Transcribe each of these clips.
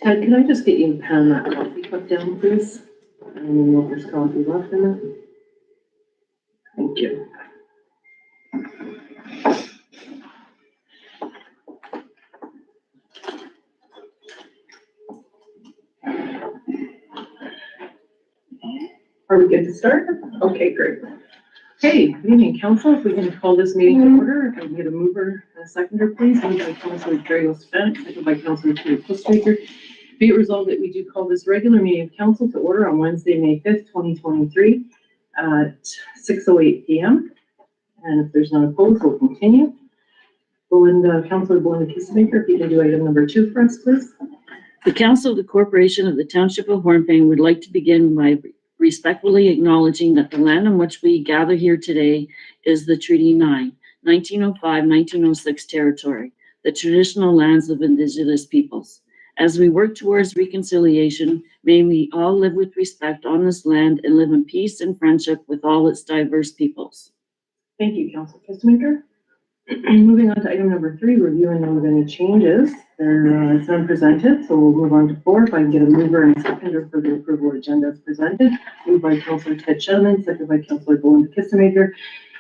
Ted, can I just get you to pan that coffee cup down, please? I don't know if there's coffee left in it. Thank you. Are we good to start? Okay, great. Okay, good evening, council. If we can call this meeting to order, if I can get a mover and a seconder, please. Moved by Councillor Dragos-Fenech, seconded by Councillor Peter Kistemaker. Be it resolved that we do call this regular meeting of council to order on Wednesday, May 5th, 2023 at 6:08 p.m. And if there's none opposed, we'll continue. Councillor Belinda Kistemaker, if you can do item number 2 for us, please. The Council of the Corporation of the Township of Hornepayne would like to begin by respectfully acknowledging that the land on which we gather here today is the Treaty 9, 1905-1906 territory, the traditional lands of Indigenous peoples. As we work towards reconciliation, may we all live with respect on this land and live in peace and friendship with all its diverse peoples. Thank you, Councillor Kistemaker. Moving on to item number 3, review and note of any changes. It's none presented, so we'll move on to 4. If I can get a mover and a seconder for the approval agenda as presented. Moved by Councillor Ted Shettleman, seconded by Councillor Belinda Kistemaker.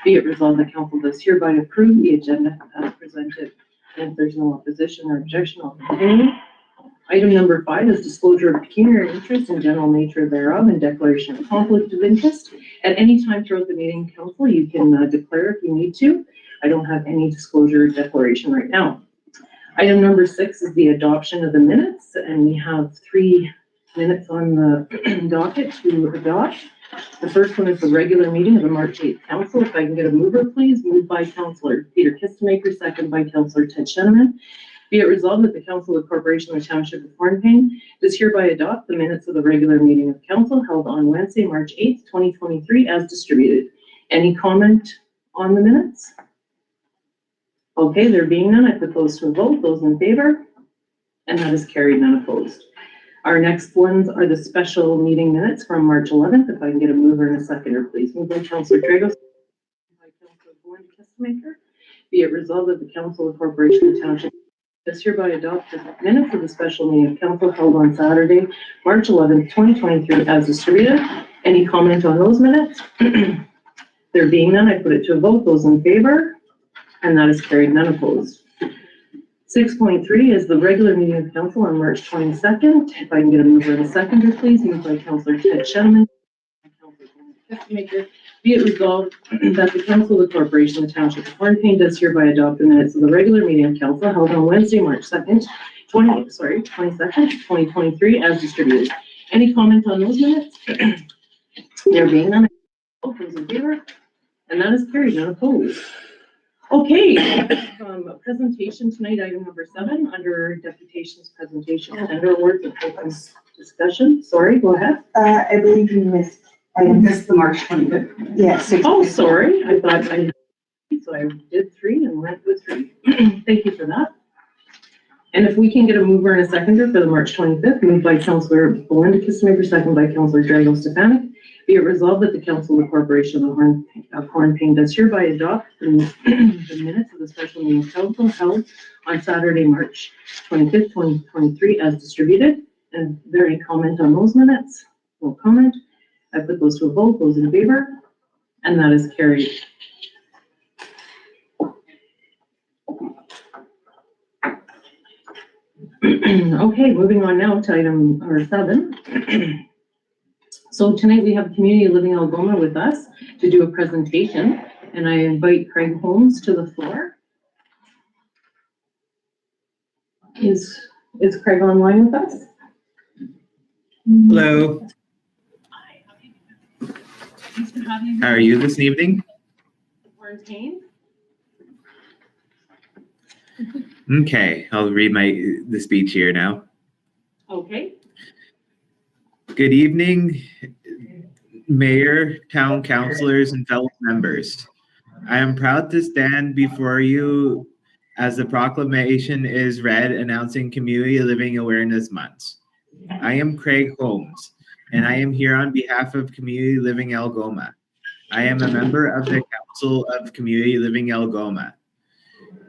Be it resolved that council does hereby approve the agenda as presented. And if there's no opposition or objection, I'll continue. Item number 5 is disclosure of pecuniary interest and general nature thereof and declaration of conflict of interest. At any time throughout the meeting, council, you can declare if you need to. I don't have any disclosure or declaration right now. Item number 6 is the adoption of the minutes, and we have 3 minutes on the docket to adopt. The first one is the regular meeting of the March 8th council. If I can get a mover, please. Moved by Councillor Peter Kistemaker, seconded by Councillor Ted Shettleman. Be it resolved that the Council of the Corporation of the Township of Hornepayne does hereby adopt the minutes of the regular meeting of council held on Wednesday, March 8th, 2023 as distributed. Any comment on the minutes? Okay, there being none, I put those to a vote. Those in favor? And that is carried, none opposed. Our next ones are the special meeting minutes from March 11th. If I can get a mover and a seconder, please. Moved by Councillor Dragos, by Councillor Belinda Kistemaker. Be it resolved that the Council of the Corporation of the Township does hereby adopt the minutes of the special meeting of council held on Saturday, March 11th, 2023 as distributed. Any comment on those minutes? There being none, I put it to a vote. Those in favor? And that is carried, none opposed. 6.3 is the regular meeting of council on March 22nd. If I can get a mover and a seconder, please. Moved by Councillor Ted Shettleman, Councillor Kistemaker. Be it resolved that the Council of the Corporation of the Township of Hornepayne does hereby adopt the minutes of the regular meeting of council held on Wednesday, March 2nd, 2023 as distributed. Any comment on those minutes? There being none, those in favor, and that is carried, none opposed. Okay, presentation tonight, item number 7 under deputations presentation, tender awards and open discussion. Sorry, go ahead. I believe you missed. I missed the March 25th. Yes. Oh, sorry. I thought I did 3 and went with 3. Thank you for that. And if we can get a mover and a seconder for the March 25th, moved by Councillor Belinda Kistemaker, second by Councillor Dragos-Fenech. Be it resolved that the Council of the Corporation of Hornepayne does hereby adopt the minutes of the special meeting of council held on Saturday, March 25th, 2023 as distributed. And is there any comment on those minutes? No comment. I put those to a vote. Those in favor? And that is carried. Okay, moving on now to item 7. So tonight we have Community Living Algoma with us to do a presentation, and I invite Craig Holmes to the floor. Is Craig online with us? Hello. How are you this evening? Quarantine. Okay, I'll read the speech here now. Okay. Good evening, Mayor, Town Councilors, and fellow members. I am proud to stand before you as the proclamation is read announcing Community Living Awareness Month. I am Craig Holmes, and I am here on behalf of Community Living Algoma. I am a member of the Council of Community Living Algoma.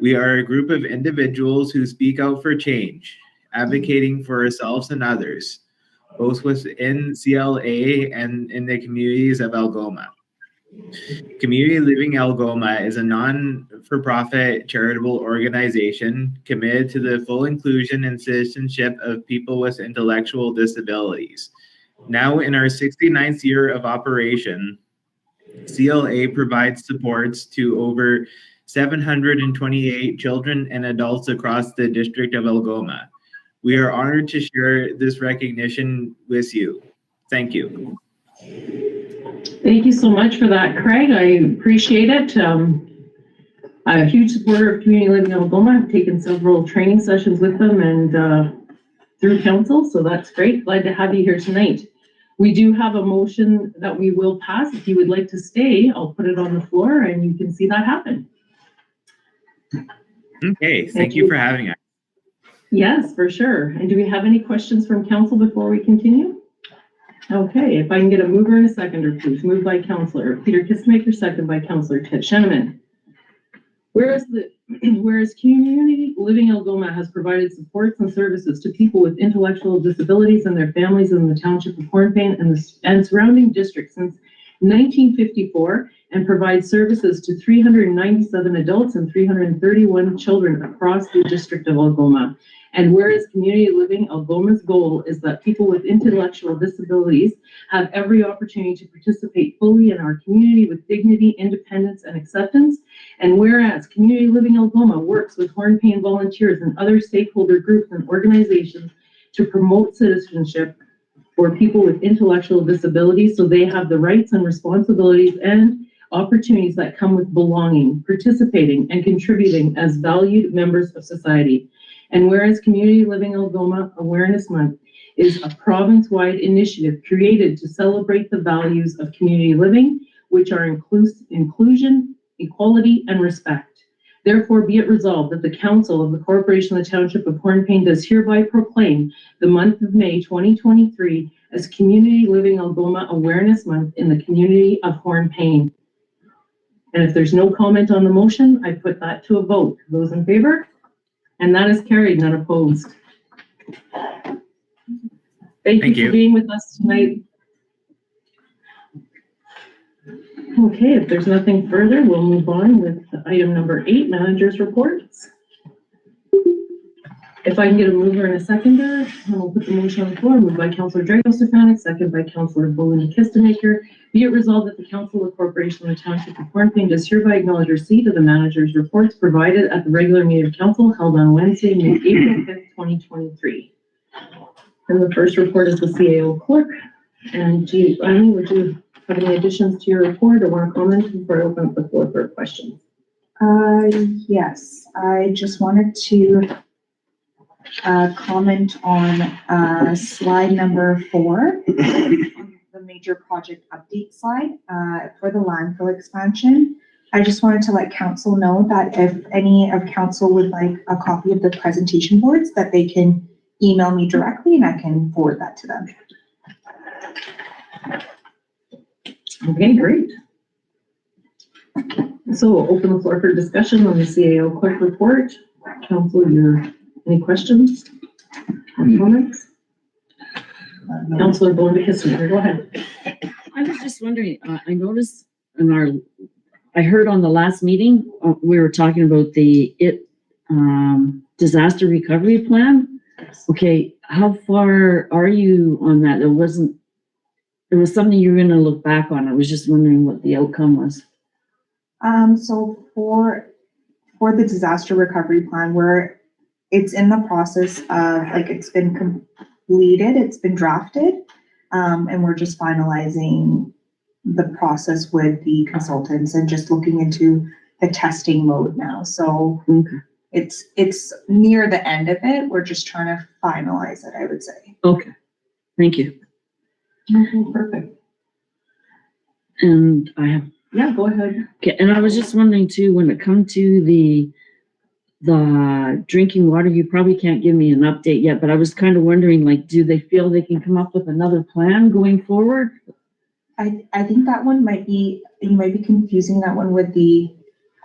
We are a group of individuals who speak out for change. advocating for ourselves and others, both within CLA and in the communities of Algoma. Community Living Algoma is a non-for-profit charitable organization committed to the full inclusion and citizenship of people with intellectual disabilities. Now in our 69th year of operation, CLA provides supports to over 728 children and adults across the District of Algoma. We are honored to share this recognition with you. Thank you. Thank you so much for that, Craig. I appreciate it. I'm a huge supporter of Community Living Algoma. I've taken several training sessions with them and through council, so that's great. Glad to have you here tonight. We do have a motion that we will pass. If you would like to stay, I'll put it on the floor and you can see that happen. Okay, thank you for having us. Yes, for sure. And do we have any questions from council before we continue? Okay, if I can get a mover and a seconder, please. Moved by Councillor Peter Kissmaker, second by Councillor Ted Sheneman. Whereas Community Living Algoma has provided supports and services to people with intellectual disabilities and their families in the Township of Hornepayne and surrounding districts since 1954, and provides services to 397 adults and 331 children across the District of Algoma. And whereas Community Living Algoma's goal is that people with intellectual disabilities have every opportunity to participate fully in our community with dignity, independence, and acceptance. And whereas Community Living Algoma works with Hornepayne volunteers and other stakeholder groups and organizations to promote citizenship for people with intellectual disabilities so they have the rights and responsibilities and opportunities that come with belonging, participating, and contributing as valued members of society. And whereas Community Living Algoma Awareness Month is a province-wide initiative created to celebrate the values of community living, which are inclusion, equality, and respect. Therefore, be it resolved that the Council of the Corporation of the Township of Hornepayne does hereby proclaim the month of May 2023 as Community Living Algoma Awareness Month in the community of Hornepayne. And if there's no comment on the motion, I put that to a vote. Those in favor? And that is carried, none opposed. Thank you for being with us tonight. Okay, if there's nothing further, we'll move on with item number 8, managers' reports. If I can get a mover and a seconder, I'll put the motion on the floor. Moved by Councillor Drago-Stefanik, second by Councillor Belinda Kistemaker. Be it resolved that the Council of the Corporation of the Township of Hornepayne does hereby acknowledge receipt of the manager's reports provided at the regular meeting of council held on Wednesday, April 5th, 2023. And the first report is the CAO clerk. And Eileen, would you have any additions to your report or want to comment before I open up the floor for questions? Yes, I just wanted to comment on slide number 4, the major project update slide for the landfill expansion. I just wanted to let council know that if any of council would like a copy of the presentation boards, that they can email me directly and I can forward that to them. Okay, great. So we'll open the floor for discussion on the CAO clerk report. Council, any questions or comments? Councillor Belinda Kistemaker, go ahead. I was just wondering, I noticed I heard on the last meeting, we were talking about the disaster recovery plan. Okay, how far are you on that? It was something you were going to look back on. I was just wondering what the outcome was. So for the disaster recovery plan, it's in the process of, it's been completed, it's been drafted, and we're just finalizing the process with the consultants and just looking into the testing mode now. So it's near the end of it. We're just trying to finalize it, I would say. Okay, thank you. Okay, perfect. And I have, yeah, go ahead. Okay, and I was just wondering too, when it comes to the drinking water, you probably can't give me an update yet, but I was kind of wondering, do they feel they can come up with another plan going forward? I think that one you might be confusing that one with the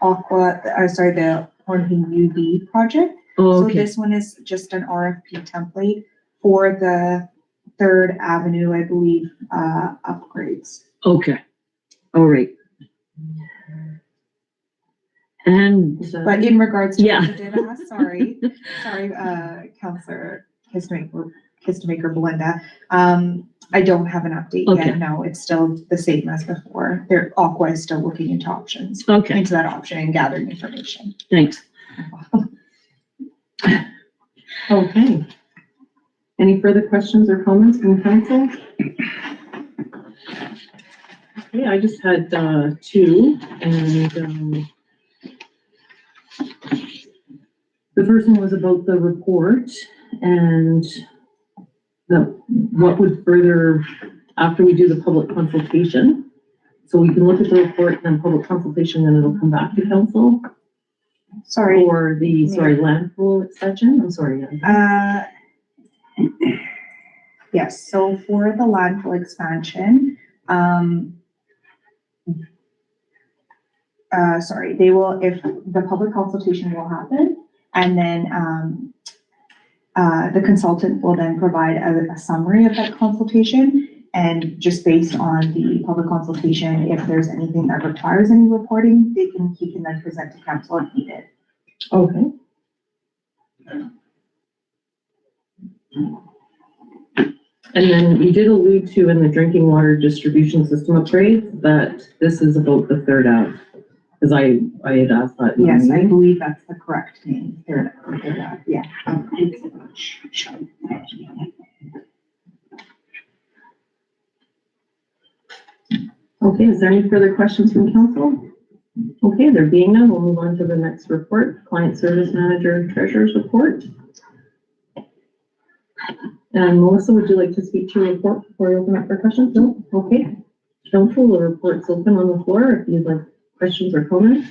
the Hornepayne UV project. Oh, So okay, this one is just an RFP template for the Third Avenue, I believe, upgrades. okay, all right. And, But in regards to Yeah. what you did ask, sorry, Counselor Kistemaker Belinda, I don't have an update Okay. yet. No, it's still the same as before. Aqua is still looking into options, okay, into that option and gathering information. thanks. Okay. Any further questions or comments from council? Okay, I just had, two, and, the first one was about the report and what would further, after we do the public consultation. So we can look at the report and then public consultation, then it'll come back to council Sorry. for the, landfill extension. I'm sorry. Yes, so for the landfill expansion, they will, if the public consultation will happen, and then, the consultant will then provide a summary of that consultation. And just based on the public consultation, if there's anything that requires any reporting, he can then present to council if needed. Okay. And then you did allude to in the drinking water distribution system upgrade that this is about the third out. Because I had asked that. Yes, I believe that's the correct name. Yeah. Okay, is there any further questions from council? Okay, there being none, we'll move on to the next report, Client Service Manager Treasurer's Report. And Melissa, would you like to speak to your report before we open up for questions? No? Okay. Council, the report's open on the floor if you'd like questions or comments.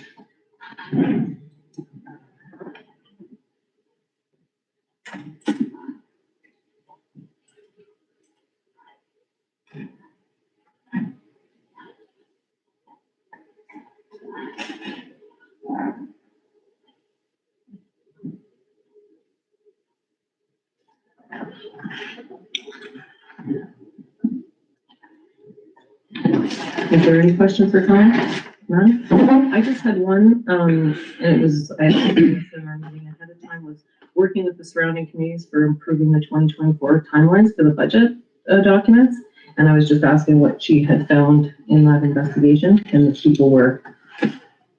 Is there any questions or comments? None? I just had one, and it was, I had to do this in our meeting ahead of time, was working with the surrounding communities for improving the 2024 timelines for the budget documents. And I was just asking what she had found in that investigation and if people were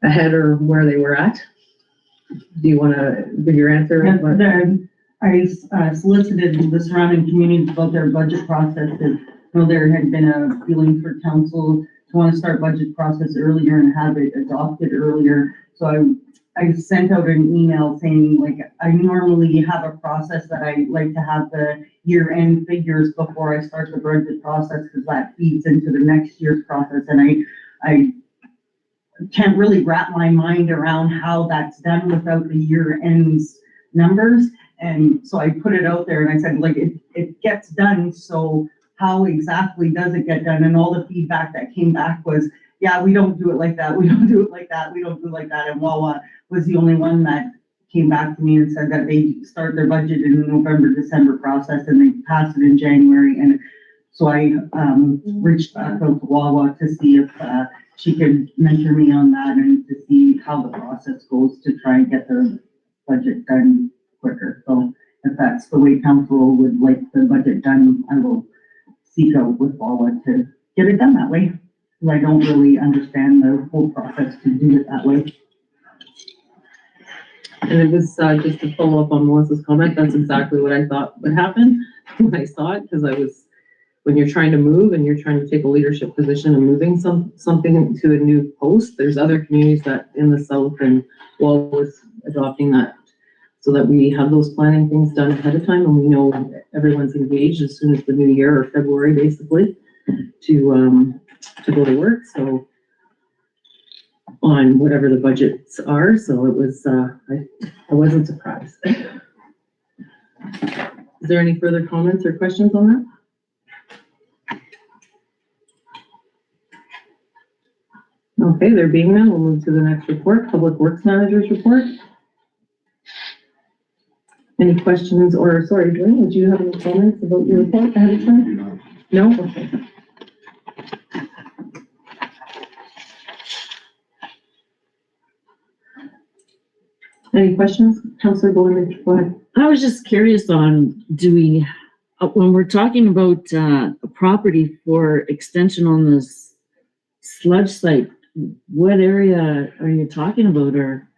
ahead or where they were at. Do you want to give your answer? I solicited the surrounding communities about their budget processes. You know, there had been a feeling for council to want to start budget process earlier and have it adopted earlier. So I sent out an email saying, like, I normally have a process that I like to have the year-end figures before I start the budget process, because that feeds into the next year's process. And I can't really wrap my mind around how that's done without the year-end's numbers. And so I put it out there and I said, like, it gets done, so how exactly does it get done? And all the feedback that came back was, yeah, we don't do it like that. We don't do it like that. We don't do it like that. And Wawa was the only one that came back to me and said that they start their budget in the November, December process and they pass it in January. And so I reached back out to Wawa to see if she could mentor me on that and to see how the process goes to try and get the budget done quicker. So if that's the way council would like the budget done, I will seek out with Wawa to get it done that way. I don't really understand the whole process to do it that way. And it was just to follow up on Melissa's comment, that's exactly what I thought would happen when I saw it, because I was, when you're trying to move and you're trying to take a leadership position and moving something to a new post, there's other communities that in the south and Wawa was adopting that so that we have those planning things done ahead of time and we know everyone's engaged as soon as the new year or February basically to go to work. So on whatever the budgets are. So it was, I wasn't surprised. Is there any further comments or questions on that? Okay, there being none, we'll move to the next report, Public Works Manager's report. Any questions or, sorry, Dwayne, would you have any comments about your report ahead of time? No? Okay. Any questions? Councillor Bowman, go ahead. I was just curious on, when we're talking about a property for extension on this sludge site, what area are you talking about, or?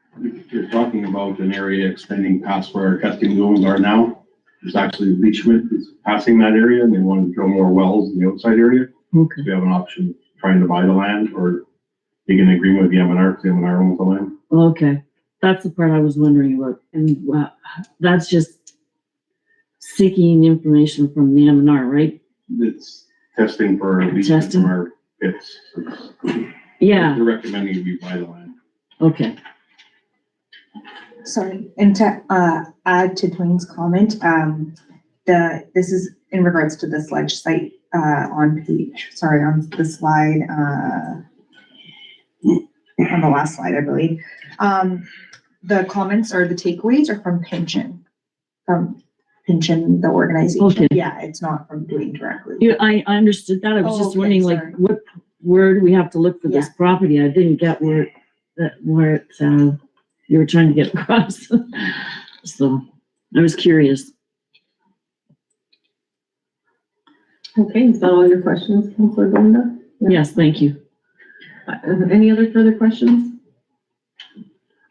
You're talking about an area extending past where our testing zones are now. There's actually leachment is passing that area, and they want to drill more wells in the outside area. Okay. We have an option trying to buy the land or make an agreement with the M&R, because the M&R owns the land. Okay, that's the part I was wondering about, and that's just seeking information from the M&R, right? It's testing for leachment from our pits. So Yeah. they're recommending we buy the land. Okay. Sorry, and to add to Dwayne's comment, this is in regards to the sludge site on the slide, on the last slide, I believe. The comments or the takeaways are from Pension, the organization. Okay. Yeah, it's not from Dwayne directly. Yeah, I understood that. I was just Okay, wondering, sorry. like, where do we have to look for this property? I didn't get where you were trying to get across. So I was curious. Okay, is that all your questions, Councillor Gonda? Yes, thank you. Any other further questions?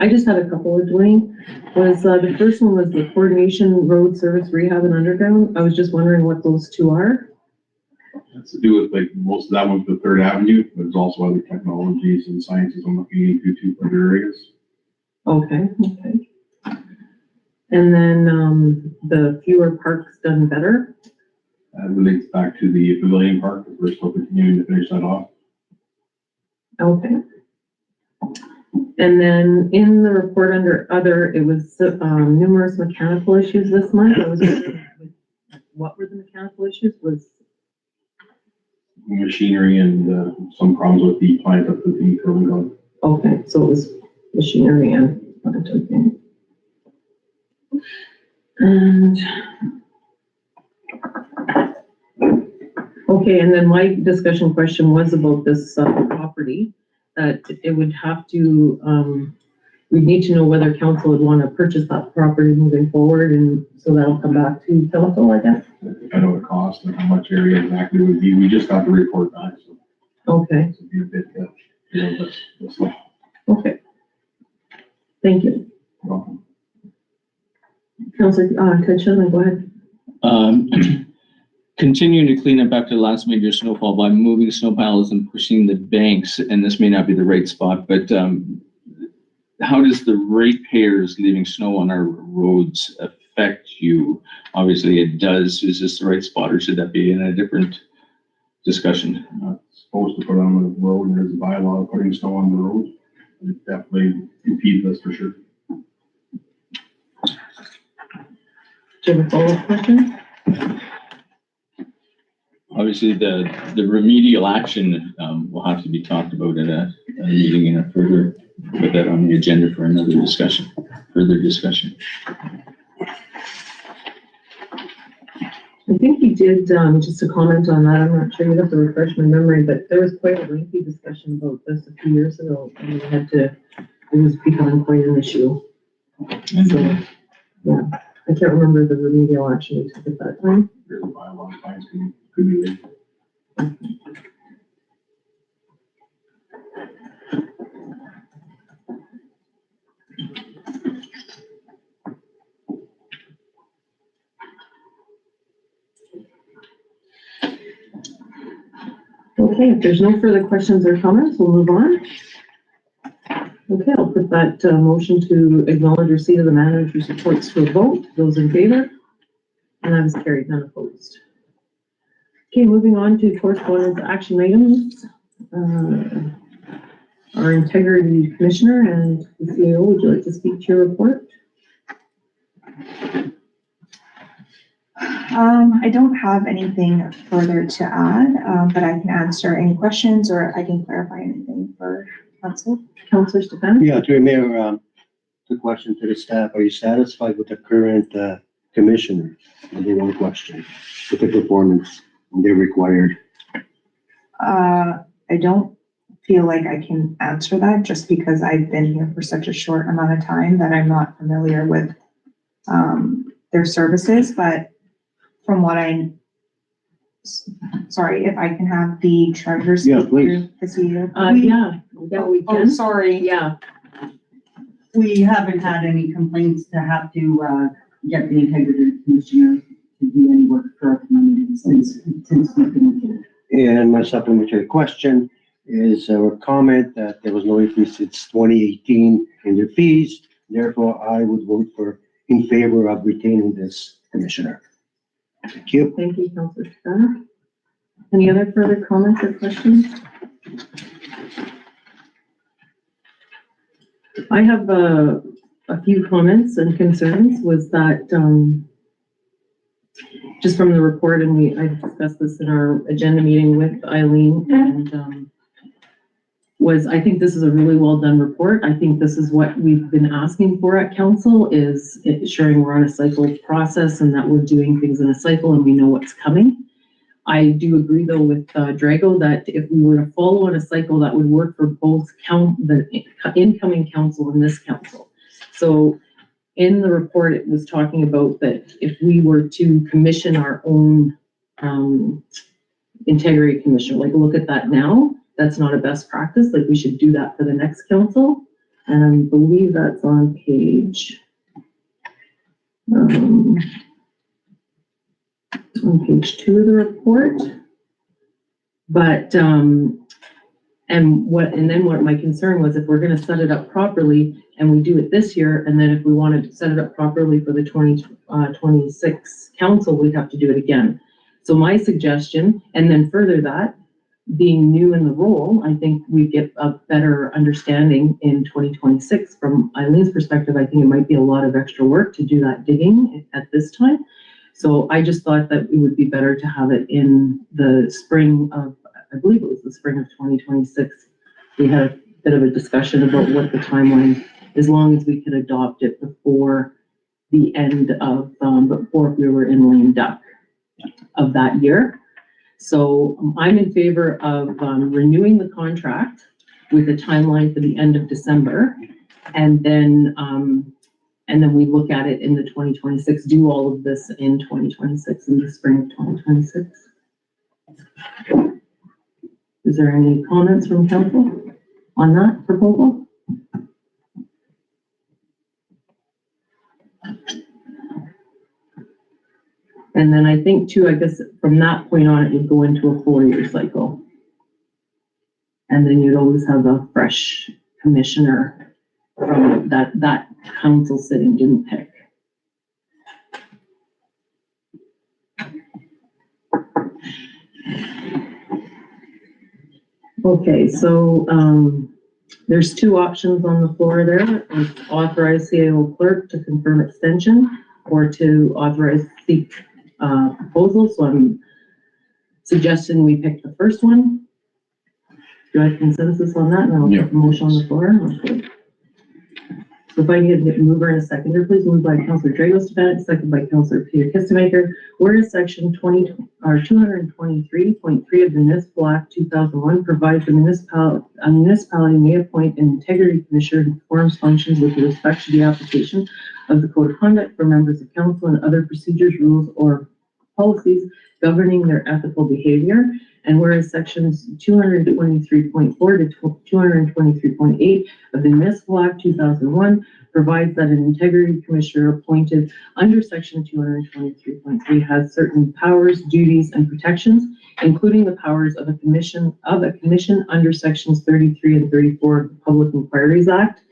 I just had a couple of Dwayne. The first one was the coordination road service rehab and underground. I was just wondering what those two are. That's to do with like most of that one's the 3rd Avenue. There's also other technologies and sciences I'm looking into too for other areas. Okay. And then the fewer parks done better. That relates back to the Pavilion Park, we're still continuing to finish that off. Okay. And then in the report under other, it was numerous mechanical issues this month. I was wondering what were the mechanical issues? Was Machinery and some problems with the plant up with the curling gun. okay, so it was machinery and plant, okay. And okay, and then my discussion question was about this property, that it would have to, we'd need to know whether council would want to purchase that property moving forward, and so that'll come back to council, I guess. I know the cost and how much area exactly would be. We just got the report back, so Okay, it'll be a bit, that's okay. Thank you. welcome. Councilor, Ted Shanley, go ahead. Continuing to clean up after the last major snowfall by moving snow piles and pushing the banks, and this may not be the right spot, but how does the ratepayers leaving snow on our roads affect you? Obviously it does. Is this the right spot, or should that be in a different discussion? Not supposed to put on the road, and there's a bylaw of putting snow on the road. It definitely impedes us for sure. Do you have a follow-up question? Obviously the remedial action will have to be talked about at a meeting and put that on the agenda for another discussion, further discussion. I think you did, just to comment on that, I'm not sure, you have to refresh my memory, but there was quite a lengthy discussion about this a few years ago, and we had to, it was becoming quite an issue. So, yeah, I can't remember the remedial action we took at that time. There's a bylaw, fines could be made. Okay, if there's no further questions or comments, we'll move on. Okay, I'll put that motion to acknowledge receipt of the manager's reports to a vote. Those in favor? And that is carried, none opposed. Okay, moving on to correspondence action items. Our integrity commissioner and the CEO, would you like to speak to your report? I don't have anything further to add, but I can answer any questions or I can clarify anything for council. Councillor Stefan? Yeah, through Mayor, the question to the staff, are you satisfied with the current, commissioner? Number one question, with the performance they required. I don't feel like I can answer that just because I've been here for such a short amount of time that I'm not familiar with, their services, but from what sorry, if I can have the treasurer speak Yeah, to please. the CEO. Yeah, we Oh, can. sorry, Yeah, we haven't had any complaints to have to, get the integrity commissioner to do any work for our community since we've been here. And my supplementary question is a comment that there was no increase since 2018 in their fees. Therefore, I would vote in favor of retaining this commissioner. Thank you. Thank you, Councilor Scott. Any other further comments or questions? I have a few comments and concerns was that, just from the report, and I discussed this in our agenda meeting with Eileen, and I think this is a really well done report. I think this is what we've been asking for at council, is ensuring we're on a cycle process and that we're doing things in a cycle and we know what's coming. I do agree though with Drago that if we were to follow on a cycle, that would work for both the incoming council and this council. So in the report, it was talking about that if we were to commission our own integrity commission, like look at that now, that's not a best practice. Like we should do that for the next council. And I believe that's on page 2 of the report. But, and then what my concern was, if we're gonna set it up properly and we do it this year, and then if we wanted to set it up properly for the 2026 council, we'd have to do it again. So my suggestion, and then further that, being new in the role, I think we get a better understanding in 2026. From Eileen's perspective, I think it might be a lot of extra work to do that digging at this time. So I just thought that it would be better to have it in the spring of, I believe it was the spring of 2026. We had a bit of a discussion about what the timeline, as long as we could adopt it before the end of, before we were in lame duck of that year. So I'm in favor of renewing the contract with a timeline for the end of December. And then we look at it in the 2026, do all of this in 2026, in the spring of 2026. Is there any comments from council on that proposal? And then I think too, I guess from that point on, it would go into a 4-year cycle. And then you'd always have a fresh commissioner from that council sitting didn't pick. Okay, so there's 2 options on the floor there. It's authorize CAO clerk to confirm extension or to authorize seek proposal. So I'm suggesting we pick the first one. Do I have consensus on that? And I'll put the motion on the floor. Okay. So if I can get a mover and a seconder, please. Moved by Councillor Dragos, second by Councillor Peter Kistemaker. Whereas section 223.3 of the Municipal Act 2001 provides a municipality may appoint an integrity commissioner who performs functions with respect to the application of the code of conduct for members of council and other procedures, rules, or policies governing their ethical behavior. And whereas sections 223.4 to 223.8 of the Municipal Act 2001 provides that an integrity commissioner appointed under section 223.3 has certain powers, duties, and protections, including the powers of a commission under sections 33 and 34 of the Public Inquiries Act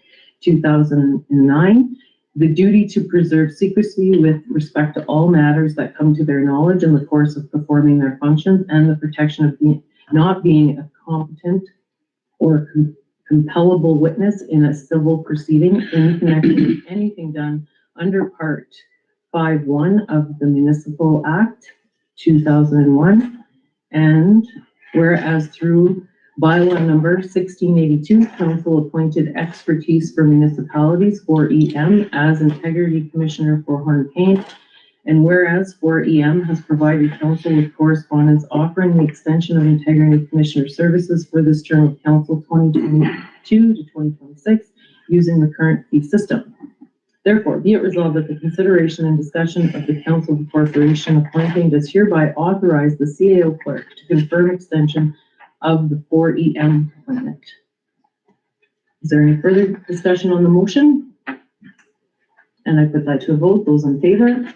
2009. The duty to preserve secrecy with respect to all matters that come to their knowledge in the course of performing their functions, and the protection of not being a competent or compellable witness in a civil proceeding in connection with anything done under Part 5.1 of the Municipal Act 2001. And whereas through Bylaw number 1682, council appointed expertise for municipalities, 4EM, as integrity commissioner for Hornepayne. And whereas 4EM has provided council with correspondence offering the extension of integrity commissioner services for this term of council 2022 to 2026 using the current fee system. Therefore, be it resolved that the consideration and discussion of the Council of the Corporation of Hornepayne does hereby authorize the CAO clerk to confirm extension of the 4EM appointment. Is there any further discussion on the motion? And I put that to a vote. Those in favor?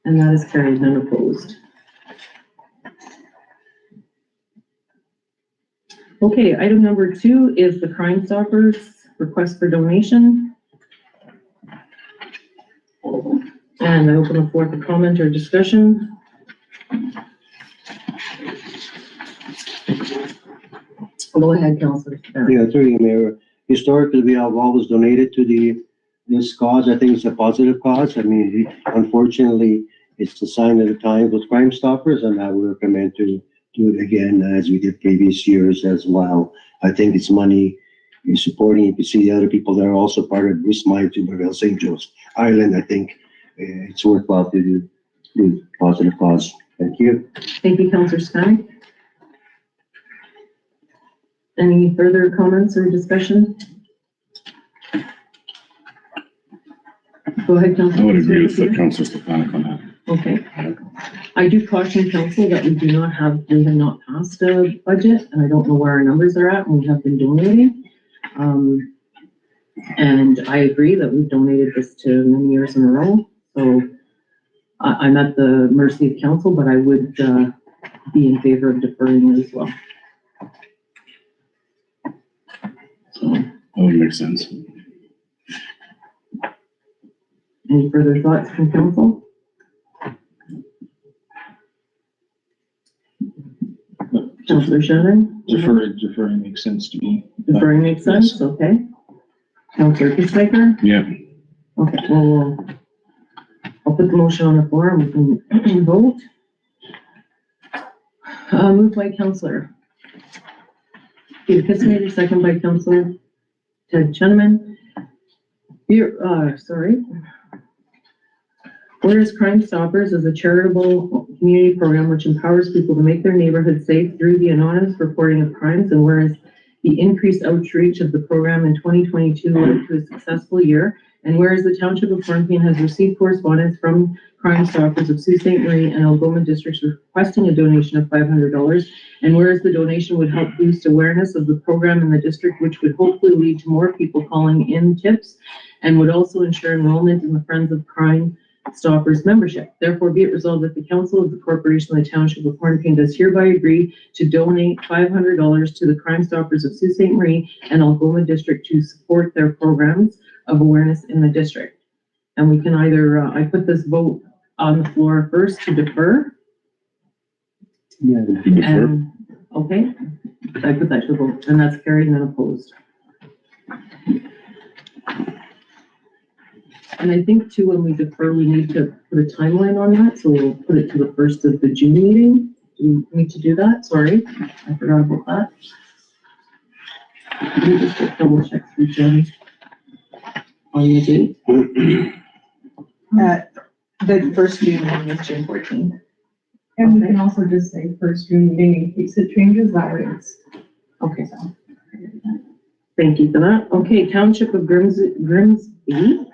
And that is carried, none opposed. Okay, item number 2 is the Crime Stoppers request for donation. And I open the floor for comment or discussion. Go ahead, Councilor. Yeah, through you, Mayor. Historically, we have always donated to this cause. I think it's a positive cause. I mean, unfortunately, it's the sign of the time with Crime Stoppers, and I would recommend to do it again as we did previous years as well. I think it's money you're supporting. You can see the other people that are also part of Bruce Mine to Beryl St. Joe's Island. I think it's worthwhile to do positive cause. Thank you. Thank you, Councilor Sky. Any further comments or discussion? Go ahead, Councilor. I would agree with Councilor Stefanik on that. Okay. I do caution council that we have not passed a budget, and I don't know where our numbers are at, and we have been donating. And I agree that we've donated this to many years in a row, so I'm at the mercy of council, but I would be in favor of deferring it as well. So, That would make sense. any further thoughts from council? Councilor Shannon? Deferring makes sense to me. Deferring makes sense, okay. Councilor Kinsmaker? Yeah. Okay, well, I'll put the motion on the floor and we can vote. Moved by Councilor Peter Kinsmaker, second by Councilor Ted Cheneman. Whereas Crime Stoppers is a charitable community program which empowers people to make their neighborhood safe through the anonymous reporting of crimes, and whereas the increased outreach of the program in 2022 led to a successful year, and whereas the Township of Hornepayne has received correspondence from Crime Stoppers of Sault Ste. Marie and Algoma districts requesting a donation of $500, and whereas the donation would help boost awareness of the program in the district, which would hopefully lead to more people calling in tips, and would also ensure enrollment in the Friends of Crime Stoppers membership. Therefore, be it resolved that the Council of the Corporation of the Township of Hornepayne does hereby agree to donate $500 to the Crime Stoppers of Sault Ste. Marie and Algoma district to support their programs of awareness in the district. And we can either, I put this vote on the floor first to defer. Yeah. And, okay, I put that to vote, and that's carried and unopposed. And I think too, when we defer, we need to put a timeline on that, so we'll put it to the first of the June meeting. Do we need to do that? Sorry, I forgot about that. Let me just double check through Jen on the date. The first June meeting is June 14th. And we can also just say first June meeting in case it changes, that way it's. Okay, thank you for that. Okay, Township of Grimsby,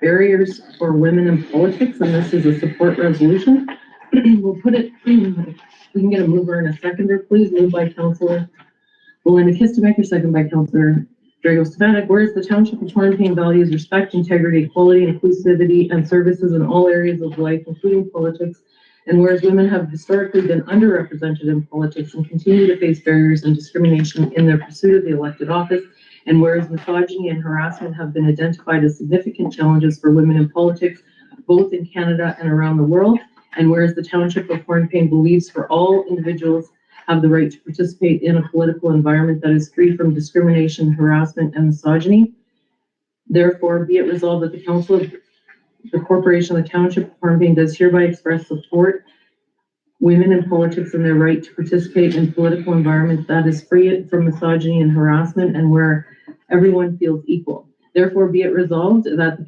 barriers for women in politics, and this is a support resolution. We'll put it, we can get a mover and a seconder, please. Moved by Councilor Belinda Kistimaker, second by Councilor Drago Stefanik. Whereas the Township of Hornepayne values respect, integrity, equality, inclusivity, and services in all areas of life, including politics, and whereas women have historically been underrepresented in politics and continue to face barriers and discrimination in their pursuit of the elected office, and whereas misogyny and harassment have been identified as significant challenges for women in politics, both in Canada and around the world, and whereas the Township of Hornepayne believes for all individuals have the right to participate in a political environment that is free from discrimination, harassment, and misogyny. Therefore, be it resolved that the Council of the Corporation of the Township of Hornepayne does hereby express support women in politics and their right to participate in political environment that is free from misogyny and harassment and where everyone feels equal. Therefore, be it resolved that the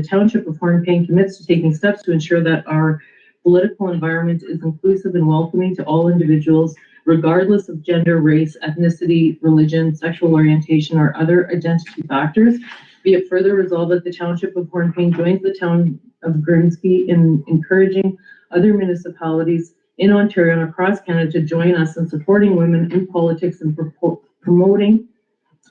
Township of Hornepayne commits to taking steps to ensure that our political environment is inclusive and welcoming to all individuals, regardless of gender, race, ethnicity, religion, sexual orientation, or other identity factors. Be it further resolved that the Township of Hornepayne joins the town of Grimsby in encouraging other municipalities in Ontario and across Canada to join us in supporting women in politics and promoting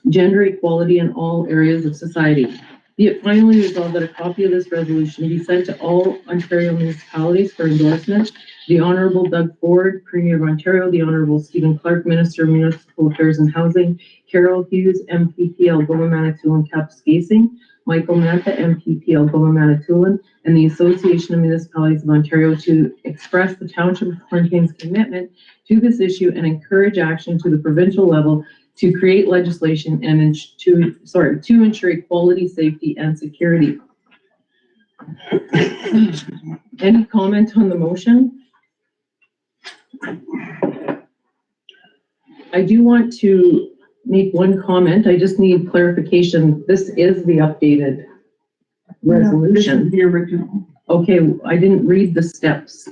gender equality in all areas of society. Be it finally resolved that a copy of this resolution be sent to all Ontario municipalities for endorsement. The Honourable Doug Ford, Premier of Ontario, the Honourable Stephen Clark, Minister of Municipal Affairs and Housing, Carol Hughes, MPP, Algoma, Manitoulin, Kapuskasing, Michael Mantha, MPP, Algoma, Manitoulin, and the Association of Municipalities of Ontario to express the Township of Hornepayne's commitment to this issue and encourage action to the provincial level to create legislation and to ensure equality, safety, and security. Any comment on the motion? I do want to make one comment. I just need clarification. This is the updated resolution. The original. Okay, I didn't read the steps.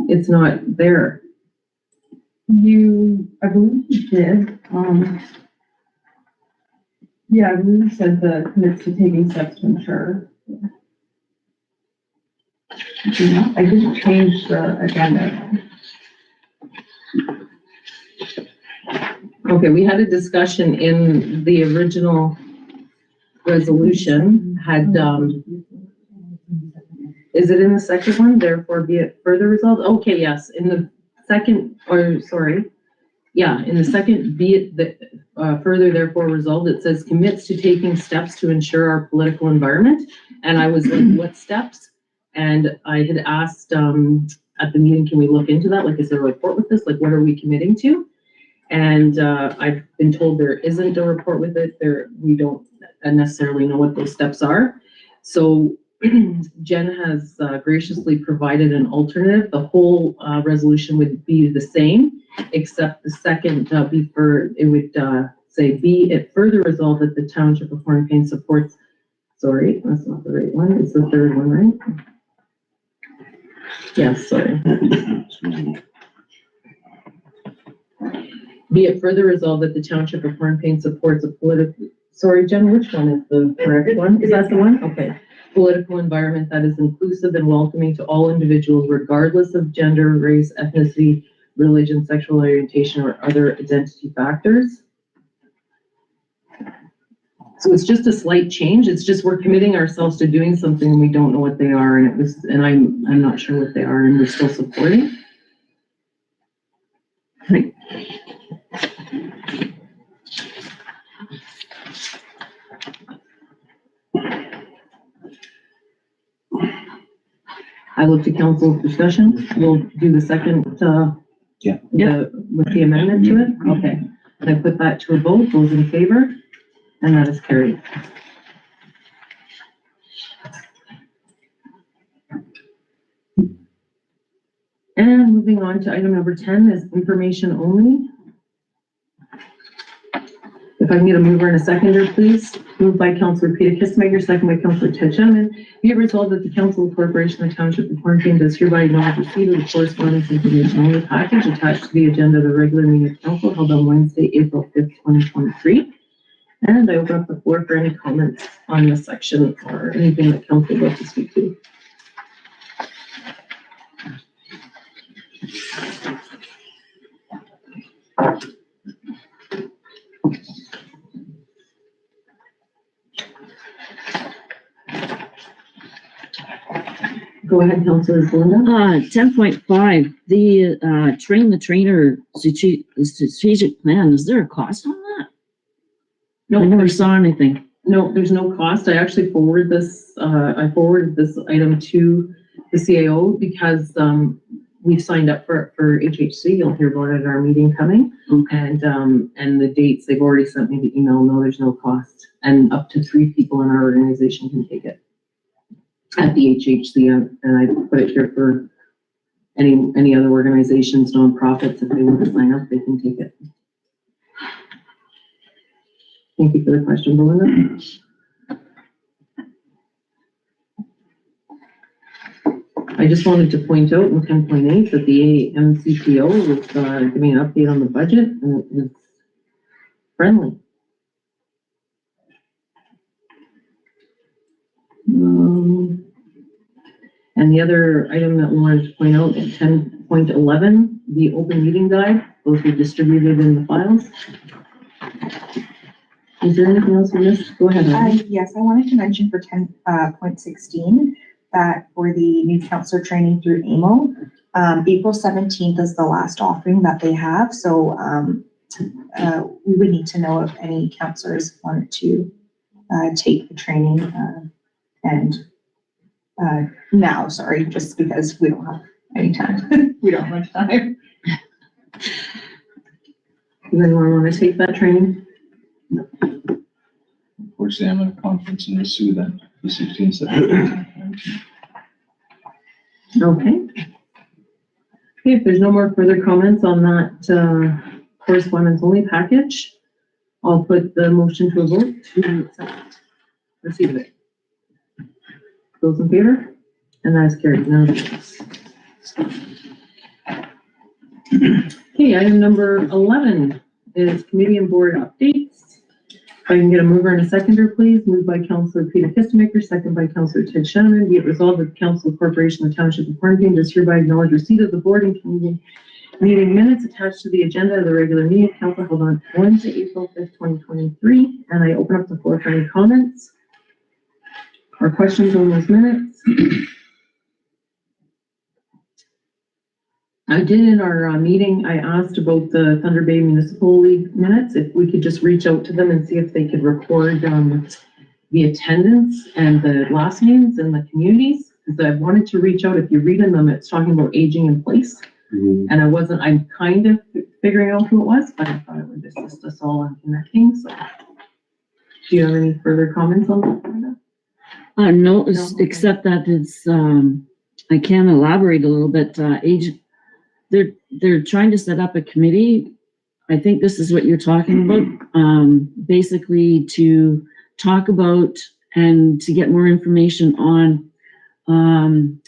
It's not there. I believe you did, yeah, I believe you said the commits to taking steps to ensure. I didn't change the agenda. Okay, we had a discussion in the original resolution, is it in the second one? Therefore, be it further resolved? Okay, yes, in the second, in the second, be it further therefore resolved, it says commits to taking steps to ensure our political environment. And I was like, what steps? And I had asked at the meeting, can we look into that? Like, is there a report with this? Like, what are we committing to? And I've been told there isn't a report with it. We don't necessarily know what those steps are. So Jen has graciously provided an alternative. The whole resolution would be the same, except the second it would say, be it further resolved that the Township of Hornepayne supports, sorry, that's not the right one, it's the third one, right? Yes, sorry. Be it further resolved that the Township of Hornepayne supports a political, sorry, Jen, which one is the correct one? Is that the one? Okay. Political environment that is inclusive and welcoming to all individuals, regardless of gender, race, ethnicity, religion, sexual orientation, or other identity factors. So it's just a slight change. It's just we're committing ourselves to doing something and we don't know what they are, and I'm not sure what they are, and we're still supporting. Right. I look to council's discussion. We'll do the second, with the amendment to it. Okay. And I put that to a vote. Those in favor? And that is carried. And moving on to item number 10 is information only. If I can get a mover and a seconder, please. Moved by Councillor Peter Kissmaker, second by Councillor Ted Shannon. Be it resolved that the Council of Corporation of the Township of Hornepayne does hereby acknowledge receipt of the correspondence information only package attached to the agenda of the regular meeting of council held on Wednesday, April 5th, 2023. And I open up the floor for any comments on this section or anything that council would like to speak to. Go ahead, Councillor Belinda. 10.5, the train the trainer strategic plan. Is there a cost on that? No, I never saw anything. No, there's no cost. I actually forwarded this item to the CAO because we've signed up for HHC. You'll hear about it at our meeting coming. Okay. And the dates, they've already sent me the email. No, there's no cost. And up to 3 people in our organization can take it at the HHC, and I put it here for any other organizations, nonprofits, if they want to sign up, they can take it. Thank you for the question, Belinda. I just wanted to point out in 10.8 that the MCPO was giving an update on the budget, and it was friendly. And the other item that we wanted to point out at 10.11, the open meeting guide, those were distributed in the files. Is there anything else we missed? Go ahead. Yes, I wanted to mention for 10.16 that for the new counselor training through AMO, April 17th is the last offering that they have. So we would need to know if any counselors wanted to take the training now, sorry, just because we don't have any time. We don't have much time. Does anyone want to take that training? Unfortunately, I'm at a conference in Sioux then, the 16th, 17th. Okay. Okay, if there's no more further comments on that correspondence only package, I'll put the motion to a vote to accept, receive it. Those in favor? And that is carried. Now, okay, item number 11 is committee and board updates. If I can get a mover and a seconder, please. Moved by Councillor Peter Kistemaker, second by Councillor Ted Shannon. Be it resolved that the Council Corporation of the Township of Hornepayne does hereby acknowledge receipt of the board and committee meeting minutes attached to the agenda of the regular meeting of Council held on Wednesday, April 5th, 2023. And I open up the floor for any comments or questions on those minutes. I did in our meeting, I asked about the Thunder Bay Municipal League minutes, if we could just reach out to them and see if they could record the attendance and the last names and the communities. Because I wanted to reach out, if you read in them, it's talking about aging in place. Mm-hmm. And I'm kind of figuring out who it was, but I thought it would assist us all in connecting. So do you have any further comments on that, Brenda? No, except that it's, I can elaborate a little bit. They're trying to set up a committee. I think this is what you're talking about. Basically to talk about and to get more information on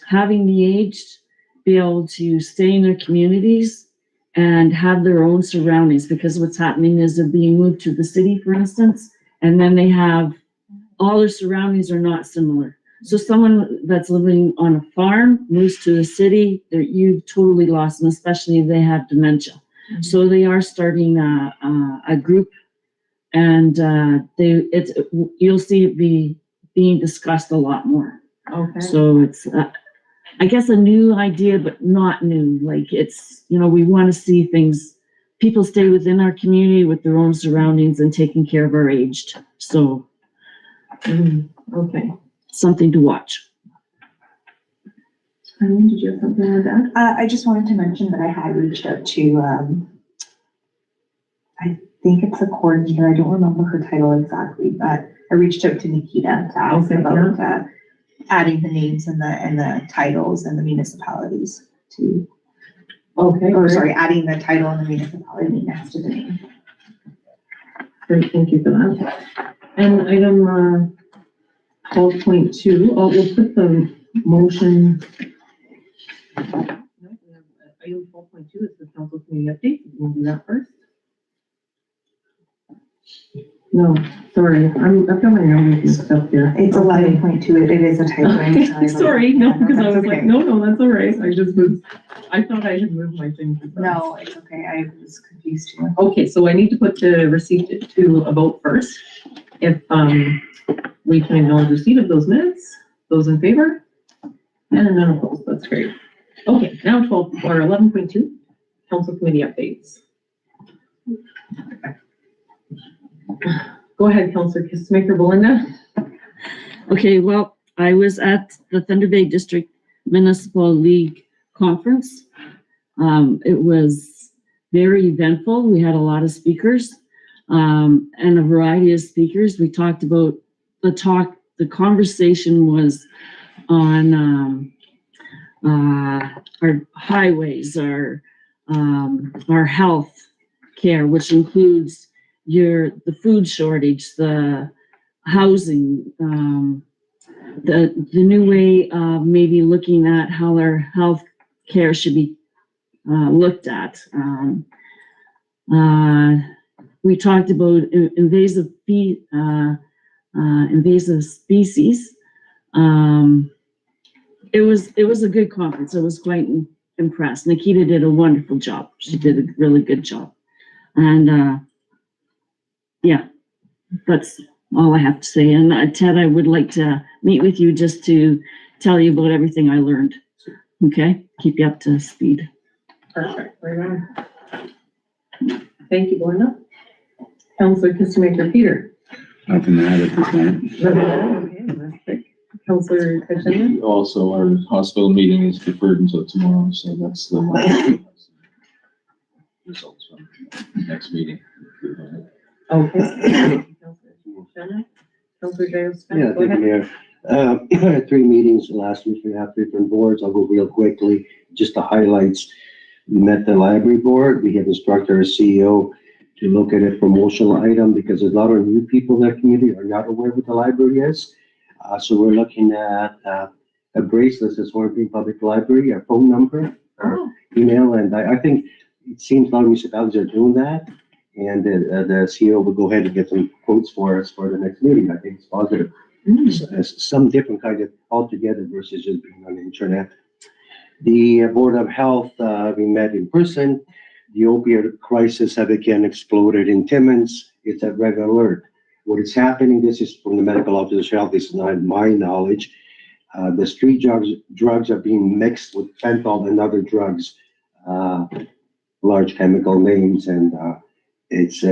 having the aged be able to stay in their communities and have their own surroundings, because what's happening is they're being moved to the city, for instance, and then they have all their surroundings are not similar. So someone that's living on a farm moves to the city, you've totally lost them, especially if they have dementia. Mm-hmm. So they are starting a group, and you'll see it being discussed a lot more. Okay. So it's I guess a new idea, but not new. Like it's, we want to see people stay within our community with their own surroundings and taking care of our aged. So. Okay. Something to watch. Did you have something like that? I just wanted to mention that I had reached out to, I think it's a coordinator. I don't remember her title exactly, but I reached out to Nikita to ask about adding the names and the titles and the municipalities to. Okay. Or sorry, adding the title and the municipality next to the name. Great, thank you for that. And item 12.2, we'll put the motion. Item 12.2 is the council committee update. You want to do that first? No, sorry, I've got my numbers mixed up here. It's 11.2. It is a typo. Sorry, no, because I was like, no, that's all right. I thought I had moved my thing. No, it's okay. I was confused too. Okay, so I need to put the receipt to a vote first. If we can acknowledge receipt of those minutes, those in favor, and none opposed. That's great. Okay, now 11.2, council committee updates. Go ahead, Councillor Kistemaker. Belinda. Okay, well, I was at the Thunder Bay District Municipal League Conference. It was very eventful. We had a lot of speakers and a variety of speakers. We talked about the conversation was on our highways, our health care, which includes the food shortage, the housing, the new way of maybe looking at how our health care should be looked at. We talked about invasive species. It was a good conference. I was quite impressed. Nikita did a wonderful job. She did a really good job. And yeah, that's all I have to say. And Ted, I would like to meet with you just to tell you about everything I learned. Okay, keep you up to speed. Perfect, right on. Thank you, Glenda. Councillor Kissemaker Peter. Nothing to add at this point. Councillor Kishner. Also, our hospital meeting is deferred until tomorrow, so that's the last results from next meeting. Okay. Councillor James. Yeah, thank you, Mayor. I had 3 meetings last week. We have different boards. I'll go real quickly, just the highlights. We met the library board. We have instructed our CEO to look at a promotional item because a lot of new people in that community are not aware what the library is. So we're looking at a bracelet that's Hornepayne Public Library, a phone number, or email, and I think it seems a lot of municipalities are doing that. And the CEO will go ahead and get some quotes for us for the next meeting. I think it's positive. Some different kind of altogether versus just being on the internet. The Board of Health, we met in person. The opioid crisis have again exploded in Timmins. It's at red alert. What is happening, this is from the medical officer's health, this is not my knowledge. The street drugs are being mixed with fentanyl and other drugs, large chemical names, and it's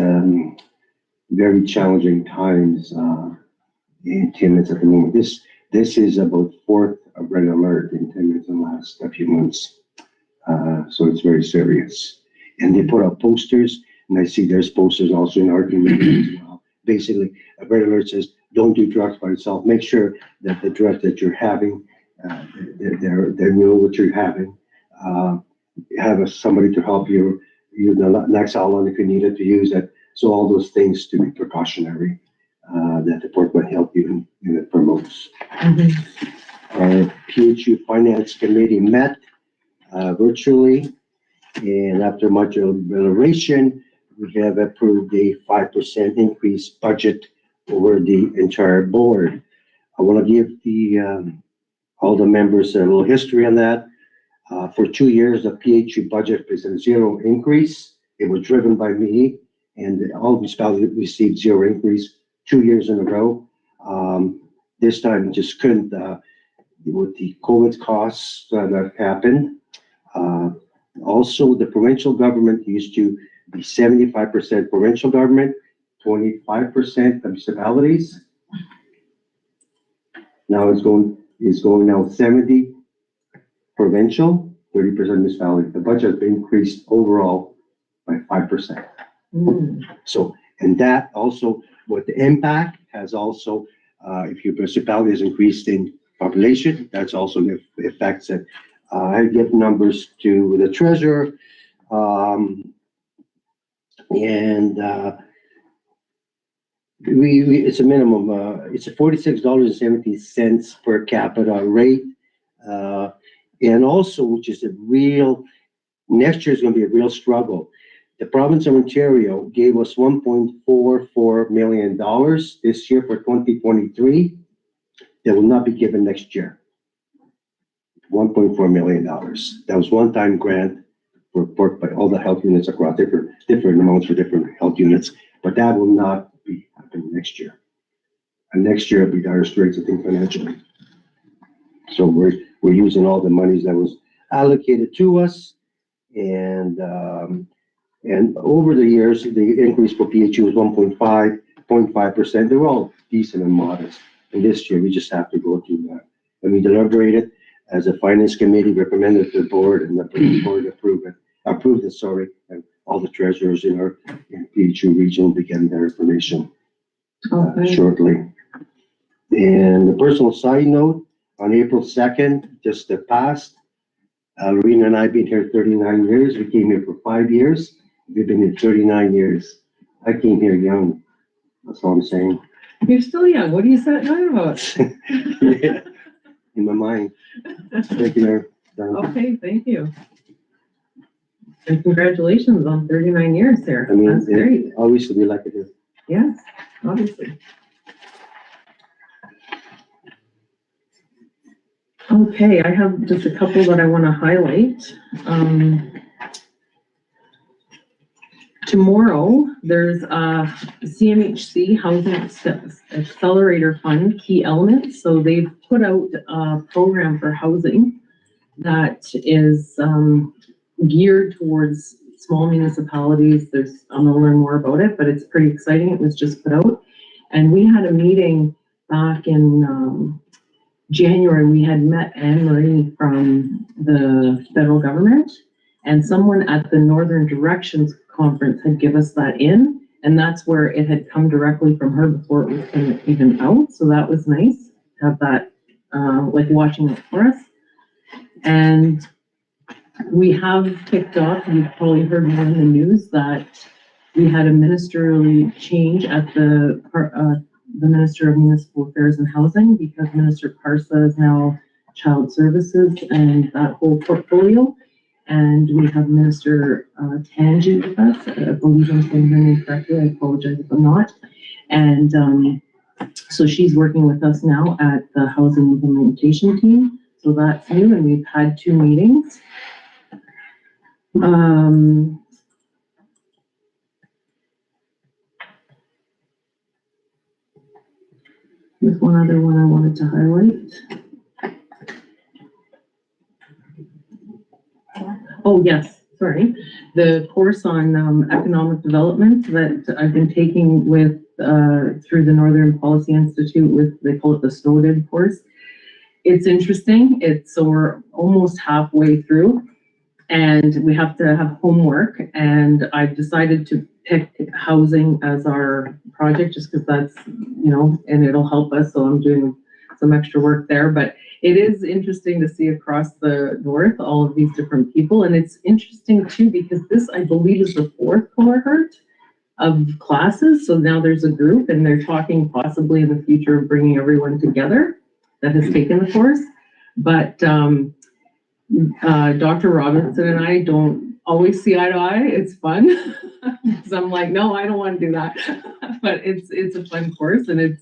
very challenging times in Timmins at the moment. This is about 4th red alert in Timmins in the last few months. So it's very serious. And they put out posters, and I see there's posters also in our community as well. Basically, a red alert says, don't do drugs by yourself. Make sure that the drugs that you're having, they know what you're having. Have somebody to help you. Use the Naxalon if you needed to use it. So all those things to be precautionary that the Portland Health Unit promotes. Our PHU Finance Committee met virtually, and after much deliberation, we have approved a 5% increase budget over the entire board. I want to give all the members a little history on that. For 2 years, the PHU budget is a 0 increase. It was driven by me, and all municipalities received 0 increase 2 years in a row. This time, it just couldn't, with the COVID costs that happened. Also, the provincial government used to be 75% provincial government, 25% municipalities. Now it's going now 70 provincial, 30% municipality. The budget has been increased overall by 5%. So, and that also, what the impact has also, if your municipality is increased in population, that's also the effects that I give numbers to the treasurer. It's a minimum, it's a $46.70 per capita rate. And also, which is a real, next year is going to be a real struggle. The province of Ontario gave us $1.44 million this year for 2023. That will not be given next year. $1.4 million. That was one-time grant for by all the health units across different amounts for different health units, but that will not be happening next year. And next year will be dire straits, I think, financially. So we're using all the monies that was allocated to us, and over the years, the increase for PHU was 0.5%. They were all decent and modest. And this year, we just have to go through that. And we deliberated as a finance committee, recommended to the board, and the board approved it, and all the treasurers in our PHU region began their information shortly. And a personal side note, on April 2nd, just passed, Lorena and I have been here 39 years. We came here for 5 years. We've been here 39 years. I came here young. That's all I'm saying. You're still young. What are you talking about? Yeah, in my mind. Thank you, Mayor. Done. Okay, thank you. And congratulations on 39 years there. I mean, That's great. Obviously, we like it here. Yes, obviously. Okay, I have just a couple that I want to highlight. Tomorrow, there's a CMHC Housing Accelerator Fund key elements. So they've put out a program for housing that is geared towards small municipalities. I'm gonna learn more about it, but it's pretty exciting. It was just put out. And we had a meeting back in January. We had met Anne Marie from the federal government, and someone at the Northern Directions Conference had given us that in, and that's where it had come directly from her before it was even out. So that was nice to have that, like watching it for us. And we have picked up, you've probably heard more in the news, that we had a ministerial change at the Minister of Municipal Affairs and Housing, because Minister Parsa is now Child Services and that whole portfolio. And we have Minister Tangi with us. I believe I'm saying her name correctly. I apologize if I'm not. And so she's working with us now at the Housing Implementation Team. So that's new, and we've had 2 meetings. There's one other one I wanted to highlight. Oh, yes, sorry. The course on economic development that I've been taking with through the Northern Policy Institute with, they call it the SNODED course. It's interesting. So we're almost halfway through, and we have to have homework, and I've decided to pick housing as our project just because that's, and it'll help us. So I'm doing some extra work there, but it is interesting to see across the north all of these different people. And it's interesting too, because this, I believe, is the 4th cohort of classes. So now there's a group, and they're talking possibly in the future of bringing everyone together that has taken the course. But Dr. Robinson and I don't always see eye to eye. It's fun. Because I'm like, no, I don't want to do that. But it's a fun course, and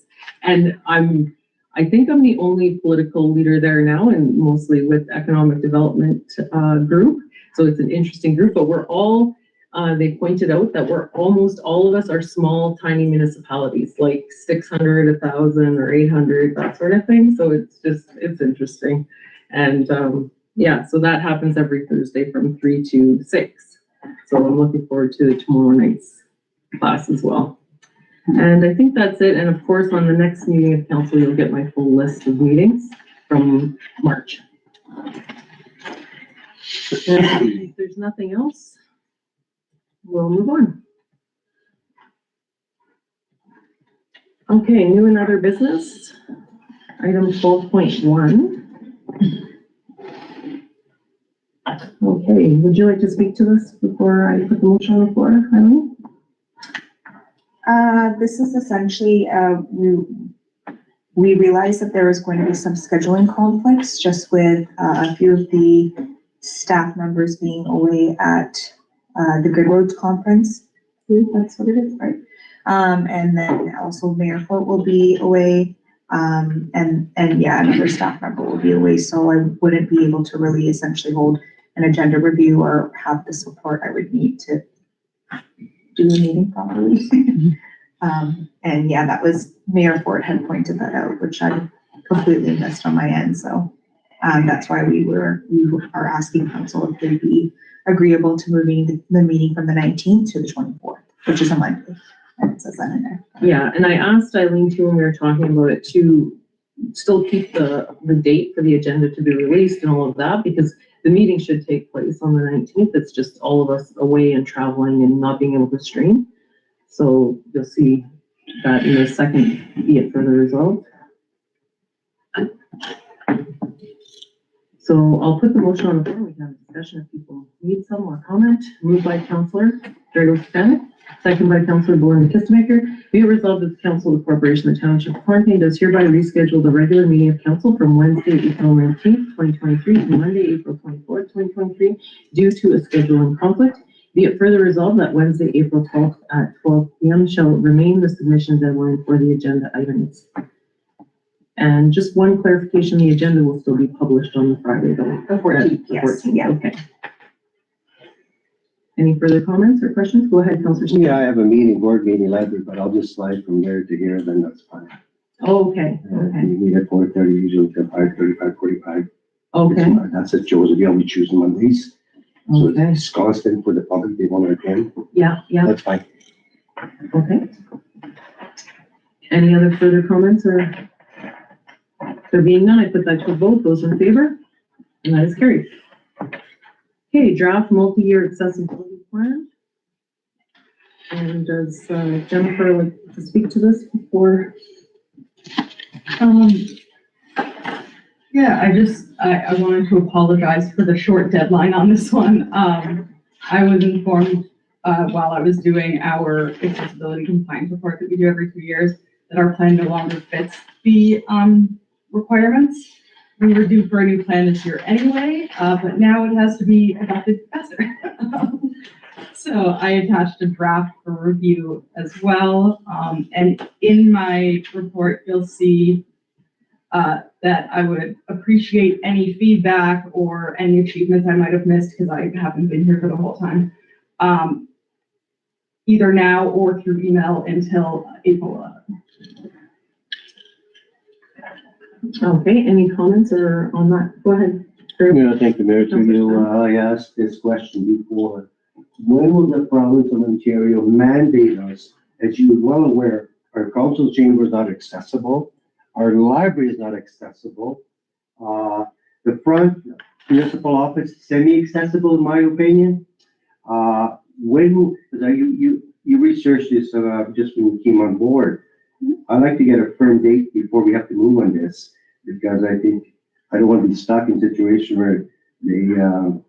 I think I'm the only political leader there now, and mostly with economic development group. So it's an interesting group, but we're all, they pointed out that almost all of us are small, tiny municipalities, like 600, 1,000 or 800, that sort of thing. So it's interesting. And yeah, so that happens every Thursday from 3 to 6. So I'm looking forward to tomorrow night's class as well. And I think that's it. And of course, on the next meeting of council, you'll get my full list of meetings from March. And if there's nothing else, we'll move on. Okay, new and other business. Item 12.1. Okay, would you like to speak to this before I put the motion on the floor, Eileen? This is essentially, we realized that there was going to be some scheduling conflicts just with a few of the staff members being away at the Good Roads Conference. I believe that's what it is, right? And then also Mayor Fort will be away. And yeah, another staff member will be away. So I wouldn't be able to really essentially hold an agenda review or have the support I would need to do the meeting properly. And yeah, that was, Mayor Fort had pointed that out, which I completely missed on my end. So that's why we are asking council if they'd be agreeable to moving the meeting from the 19th to the 24th, which is a Monday. And it says that in there. Yeah, and I asked Eileen too when we were talking about it to still keep the date for the agenda to be released and all of that, because the meeting should take place on the 19th. It's just all of us away and traveling and not being able to stream. So you'll see that in a second, be it for the result. So I'll put the motion on the floor. We can have a discussion if people need some or comment. Moved by Councillor Drago-Stanek, second by Councillor Belinda Kistemaker. Be it resolved that the Council of the Corporation of the Township of Hornepayne does hereby reschedule the regular meeting of council from Wednesday, April 19th, 2023 to Monday, April 24th, 2023 due to a scheduling conflict. Be it further resolved that Wednesday, April 12th at 12 p.m. shall remain the submission deadline for the agenda items. And just one clarification, the agenda will still be published on the Friday, though. The 14th, yes, 14th, yeah. okay. Any further comments or questions? Go ahead, Councillor. Steen. Yeah, I have a board meeting library, but I'll just slide from there to here, then that's fine. Oh, okay, okay, You meet at 4:30, usually to 5:30, 5:45. okay, That's it, Joe's deal, we choose Mondays. So okay. it's constant for the public, they want to attend, Yeah, yeah, that's fine. okay. Any other further comments or? There being none, I put that to a vote. Those in favor? And that is carried. Okay, draft multi-year accessibility plan. And does Jennifer like to speak to this before? Yeah, I wanted to apologize for the short deadline on this one. I was informed, while I was doing our accessibility compliance report that we do every 2 years, that our plan no longer fits the, requirements. We were due for a new plan this year anyway, but now it has to be adopted faster. So I attached a draft for review as well. And in my report, you'll see that I would appreciate any feedback or any achievements I might have missed because I haven't been here for the whole time. Either now or through email until April 11th. Okay, any comments or on that? Go ahead. Yeah, thank you, Mayor, to you, I asked this question before. When will the province of Ontario mandate us? As you're well aware, our council chamber is not accessible, our library is not accessible. The front municipal office, semi-accessible in my opinion. When, you researched this, just when you came on board. I'd like to get a firm date before we have to move on this, because I don't want to be stuck in a situation where they,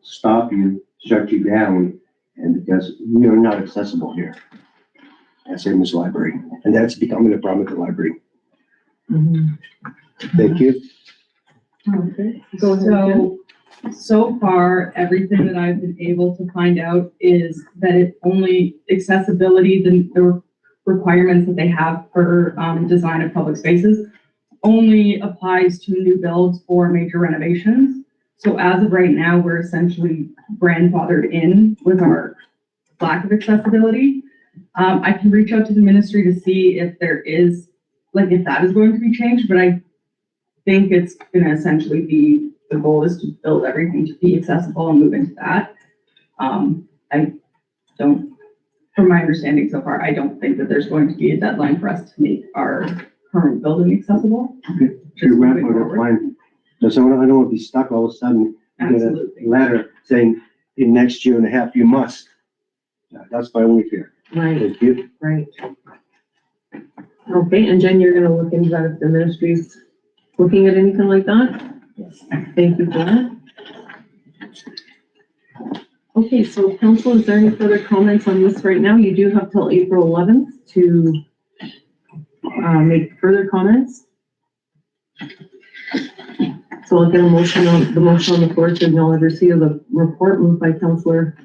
stop you, shut you down, and because we are not accessible here. And same as library, and that's becoming a problem at the library. Thank you. Okay, go ahead. Jen. So far, everything that I've been able to find out is that it only accessibility, the requirements that they have for design of public spaces only applies to new builds or major renovations. So as of right now, we're essentially grandfathered in with our lack of accessibility. I can reach out to the ministry to see if there is, like, if that is going to be changed, but I think it's gonna essentially be, the goal is to build everything to be accessible and move into that. I don't, from my understanding so far, I don't think that there's going to be a deadline for us to make our current building accessible. Your grandfather plan. So I don't want to be stuck all of a sudden, you get a Absolutely. letter saying in next year and a half, you must. That's my only fear. Right, Thank you. right. Okay, and Jen, you're gonna look into that if the ministry's looking at anything like that? Yes. Thank you for that. Okay, so council, is there any further comments on this right now? You do have till April 11th to make further comments. So I'll get the motion on the floor to acknowledge receipt of the report moved by Councillor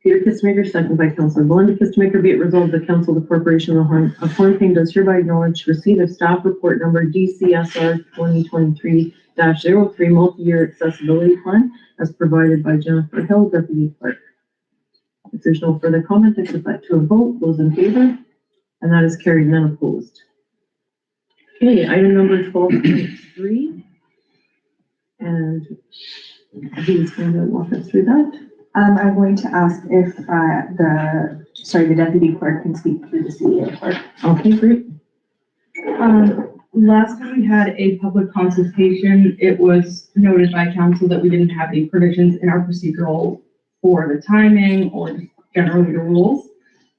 Peter Kistemaker, second by Councillor Belinda Kistemaker. Be it resolved, the Council of the Corporation of Hornepayne does hereby acknowledge receipt of staff report number DCSR 2023-03 multi-year accessibility plan as provided by Jennifer Hill, Deputy Clerk. If there's no further comment, I put that to a vote. Those in favor? And that is carried, none opposed. Okay, item number 12.3. And Dean's going to walk us through that. I'm going to ask if, the deputy clerk can speak through the CEO clerk. Okay, great. Last time we had a public consultation, it was noted by council that we didn't have any provisions in our procedural for the timing or just generally the rules.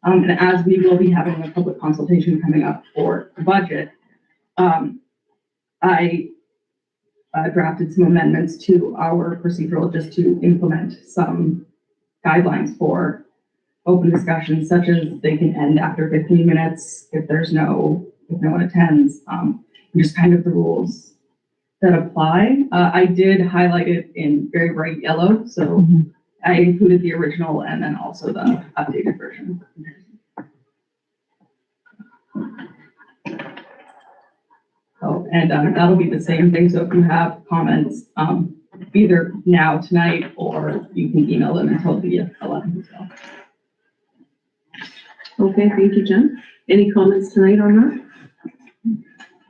And as we will be having a public consultation coming up for the budget, I drafted some amendments to our procedural just to implement some guidelines for open discussions, such as they can end after 15 minutes if no one attends, just kind of the rules that apply. I did highlight it in very bright yellow, so I included the original and then also the updated version. Oh, and that'll be the same thing. So if you have comments, either now, tonight, or you can email them until the 11th. So. Okay, thank you, Jen. Any comments tonight on that?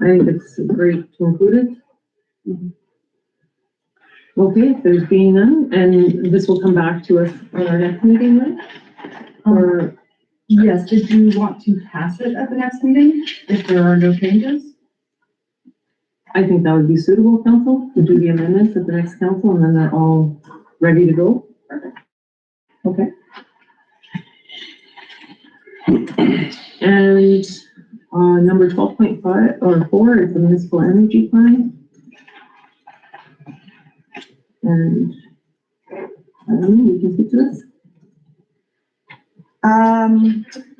I think it's great to include it. Okay, if there's being none, and this will come back to us on our next meeting then? Or, Yes, did you want to pass it at the next meeting if there are no changes? I think that would be suitable, council, to do the amendments at the next council, and then they're all ready to go. Perfect. Okay. And, number 12.5 or 4 is the municipal energy plan. And, I don't know, you can speak to this?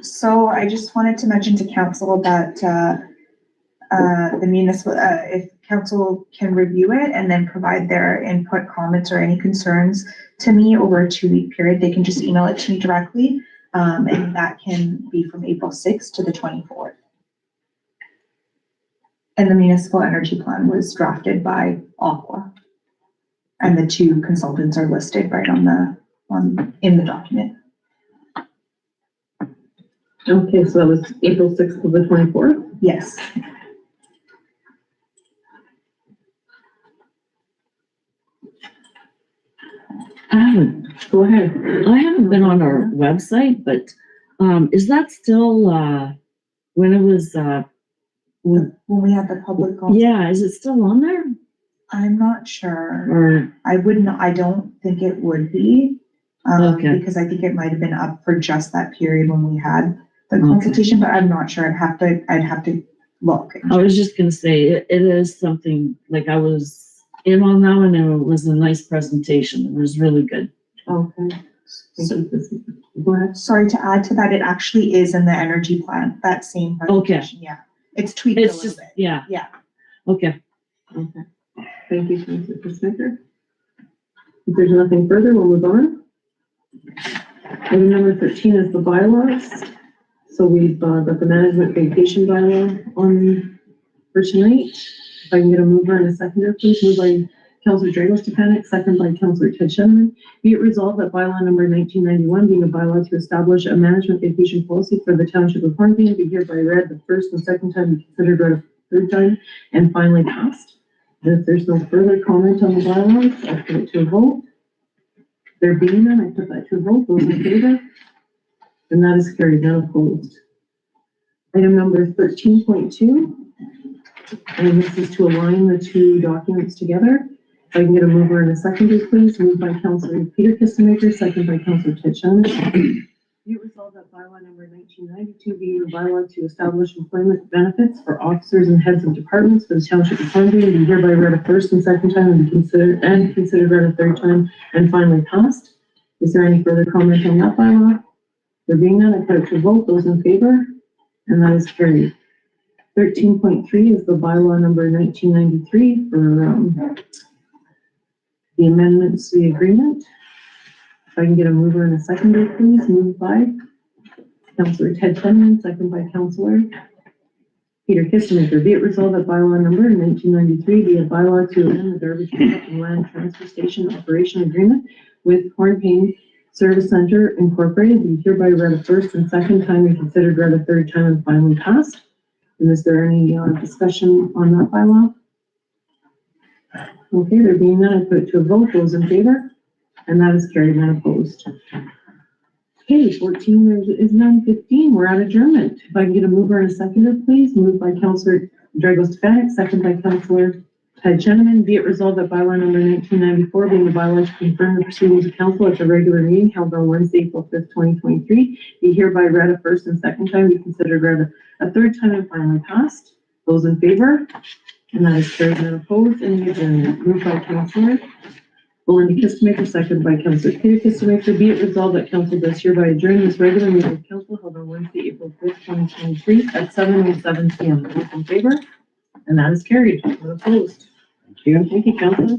So I just wanted to mention to council that, the municipal, if council can review it and then provide their input, comments, or any concerns to me over a 2-week period, they can just email it to me directly. And that can be from April 6th to the 24th. And the municipal energy plan was drafted by Aqua. And the 2 consultants are listed right in the document. Okay, so that was April 6th to the 24th? Yes. Go ahead. I haven't been on our website, but, is that still, when it was, When we had the public. yeah, is it still on there? I'm not sure. Or, I don't think it would be. Okay. Because I think it might have been up for just that period when we had the Okay. consultation, but I'm not sure. I'd have to look. I was just gonna say, it is something, like I was in on that one, and it was a nice presentation. It was really good. Okay. So- Go ahead. Sorry to add to that, it actually is in the energy plan, that same presentation, yeah. It's tweaked a It's little just, bit. yeah. Yeah. Okay. Okay. Thank you, Councilor Smith. If there's nothing further, we'll move on. Item number 13 is the bylaws. So we've got the management vacation bylaw on for tonight. If I can get a mover and a seconder, please. Moved by Councilor Drago-Stefanik, second by Councilor Ted Shenman. Be it resolved that bylaw number 1991, being a bylaw to establish a management vacation policy for the Township of Hornepayne, be hereby read the first and second time and considered read a third time and finally passed. And if there's no further comment on the bylaws, I'll put it to a vote. There being none, I put that to a vote. Those in favor? And that is carried, none opposed. Item number 13.2. And this is to align the 2 documents together. If I can get a mover and a seconder, please. Moved by Councilor Peter Kistemaker, second by Councilor Ted Shenman. Be it resolved that bylaw number 1992 being a bylaw to establish employment benefits for officers and heads of departments for the Township of Hornepayne, be hereby read a first and second time and considered read a third time and finally passed. Is there any further comment on that bylaw? There being none, I put it to vote. Those in favor? And that is carried. 13.3 is the bylaw number 1993 for the amendments to the agreement. If I can get a mover and a seconder, please. Moved by Councilor Ted Shenman, second by Councilor Peter Kistemaker. Be it resolved that bylaw number 1993 be a bylaw to amend the garbage pickup and land transfer station operation agreement with Hornepayne Service Center Incorporated. Be hereby read a first and second time and considered read a third time and finally passed. And is there any discussion on that bylaw? Okay, there being none, I put it to a vote. Those in favor? And that is carried, none opposed. Okay, 14, there is none. 15, we're at adjournment. If I can get a mover and a seconder, please. Moved by Councilor Drago-Stefanik, second by Councilor Ted Shenman. Be it resolved that bylaw number 1994 being the bylaw to confirm the proceedings of council at the regular meeting held on Wednesday, April 5th, 2023, be hereby read a first and second time, be considered read a third time and finally passed. Those in favor? And that is carried and opposed. Any adjournment? Moved by Councilor Belinda Kistemaker, seconded by Councilor Peter Kistemaker. Be it resolved that council does hereby adjourn this regular meeting of council held on Wednesday, April 5th, 2023 at 7:07 p.m. Those in favor? And that is carried. None opposed. Thank you. Thank you, council.